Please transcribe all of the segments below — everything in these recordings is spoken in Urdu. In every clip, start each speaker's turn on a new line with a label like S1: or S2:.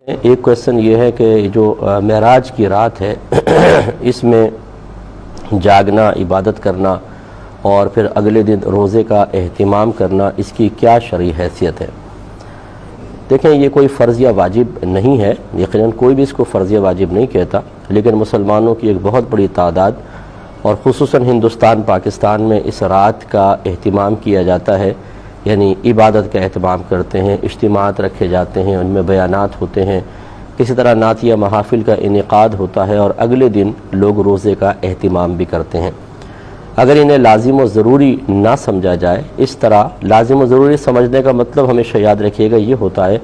S1: ایک کویسچن یہ ہے کہ جو معراج کی رات ہے اس میں جاگنا، عبادت کرنا اور پھر اگلے دن روزے کا اہتمام کرنا، اس کی کیا شرعی حیثیت ہے؟ دیکھیں، یہ کوئی فرض یا واجب نہیں ہے، یقیناً کوئی بھی اس کو فرض یا واجب نہیں کہتا، لیکن مسلمانوں کی ایک بہت بڑی تعداد اور خصوصاً ہندوستان پاکستان میں اس رات کا اہتمام کیا جاتا ہے، یعنی عبادت کا اہتمام کرتے ہیں، اجتماعات رکھے جاتے ہیں، ان میں بیانات ہوتے ہیں، کسی طرح نعتیہ محافل کا انعقاد ہوتا ہے اور اگلے دن لوگ روزے کا اہتمام بھی کرتے ہیں۔ اگر انہیں لازم و ضروری نہ سمجھا جائے، اس طرح لازم و ضروری سمجھنے کا مطلب ہمیشہ یاد رکھیے گا یہ ہوتا ہے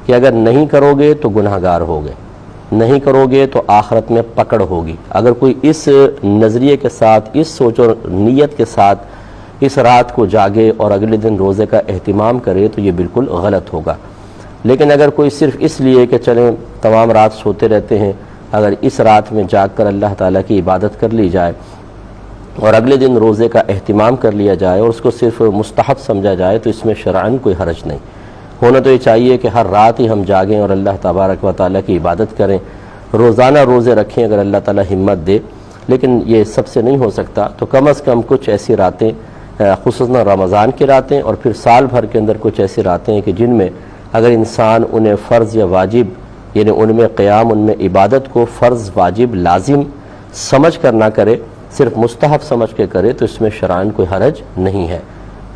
S1: کہ اگر نہیں کرو گے تو گناہ گار ہوگے، نہیں کرو گے تو آخرت میں پکڑ ہوگی۔ اگر کوئی اس نظریے کے ساتھ، اس سوچ و نیت کے ساتھ اس رات کو جاگے اور اگلے دن روزے کا اہتمام کرے تو یہ بالکل غلط ہوگا۔ لیکن اگر کوئی صرف اس لیے کہ چلیں تمام رات سوتے رہتے ہیں، اگر اس رات میں جاگ کر اللہ تعالیٰ کی عبادت کر لی جائے اور اگلے دن روزے کا اہتمام کر لیا جائے اور اس کو صرف مستحب سمجھا جائے تو اس میں شرعاً کوئی حرج نہیں۔ ہونا تو یہ چاہیے کہ ہر رات ہی ہم جاگیں اور اللہ تبارک و تعالیٰ کی عبادت کریں، روزانہ روزے رکھیں اگر اللہ تعالیٰ ہمت دے، لیکن یہ سب سے نہیں ہو سکتا تو کم از کم کچھ ایسی راتیں، خصوصاً رمضان کی راتیں اور پھر سال بھر کے اندر کچھ ایسی راتیں ہیں کہ جن میں اگر انسان انہیں فرض یا واجب، یعنی ان میں قیام، ان میں عبادت کو فرض، واجب، لازم سمجھ کر نہ کرے، صرف مستحب سمجھ کے کرے تو اس میں شرعاً کوئی حرج نہیں ہے۔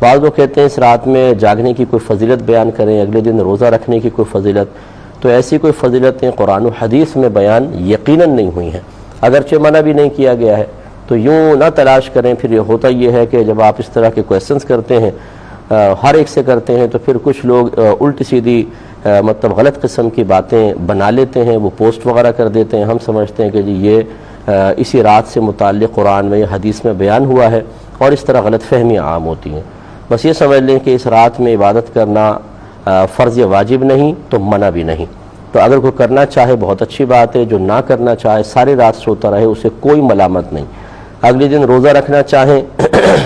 S1: بعض لوگ کہتے ہیں اس رات میں جاگنے کی کوئی فضیلت بیان کریں، اگلے دن روزہ رکھنے کی کوئی فضیلت، تو ایسی کوئی فضیلتیں قرآن و حدیث میں بیان یقیناً نہیں ہوئی ہیں، اگرچہ منع بھی نہیں کیا گیا ہے، تو یوں نہ تلاش کریں۔ پھر یہ ہوتا یہ ہے کہ جب آپ اس طرح کے کویسچنز کرتے ہیں، ہر ایک سے کرتے ہیں، تو پھر کچھ لوگ الٹی سیدھی مطلب غلط قسم کی باتیں بنا لیتے ہیں، وہ پوسٹ وغیرہ کر دیتے ہیں، ہم سمجھتے ہیں کہ جی یہ اسی رات سے متعلق قرآن میں یا حدیث میں بیان ہوا ہے، اور اس طرح غلط فہمیاں عام ہوتی ہیں۔ بس یہ سمجھ لیں کہ اس رات میں عبادت کرنا فرض یا واجب نہیں تو منع بھی نہیں، تو اگر کوئی کرنا چاہے بہت اچھی بات ہے، جو نہ کرنا چاہے ساری رات سوتا رہے اسے کوئی ملامت نہیں۔ اگلے دن روزہ رکھنا چاہیں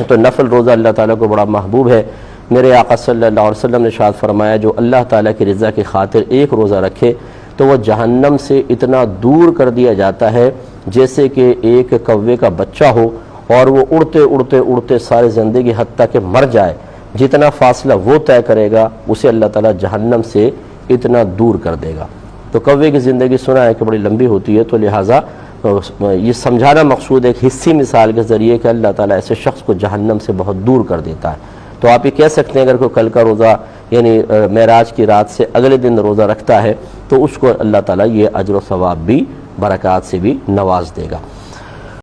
S1: تو نفل روزہ اللہ تعالیٰ کو بڑا محبوب ہے۔ میرے آقا صلی اللہ علیہ وسلم نے ارشاد فرمایا جو اللہ تعالیٰ کی رضا کی خاطر ایک روزہ رکھے تو وہ جہنم سے اتنا دور کر دیا جاتا ہے جیسے کہ ایک کوے کا بچہ ہو اور وہ اڑتے اڑتے اڑتے ساری زندگی حتیٰ کہ مر جائے، جتنا فاصلہ وہ طے کرے گا اسے اللہ تعالیٰ جہنم سے اتنا دور کر دے گا۔ تو کوے کی زندگی سنا ہے کہ بڑی لمبی ہوتی ہے، تو لہٰذا یہ سمجھانا مقصود ہے ایک حصی مثال کے ذریعے کہ اللہ تعالیٰ ایسے شخص کو جہنم سے بہت دور کر دیتا ہے۔ تو آپ یہ کہہ سکتے ہیں اگر کوئی کل کا روزہ یعنی معراج کی رات سے اگلے دن روزہ رکھتا ہے تو اس کو اللہ تعالیٰ یہ اجر و ثواب بھی، برکات سے بھی نواز دے گا۔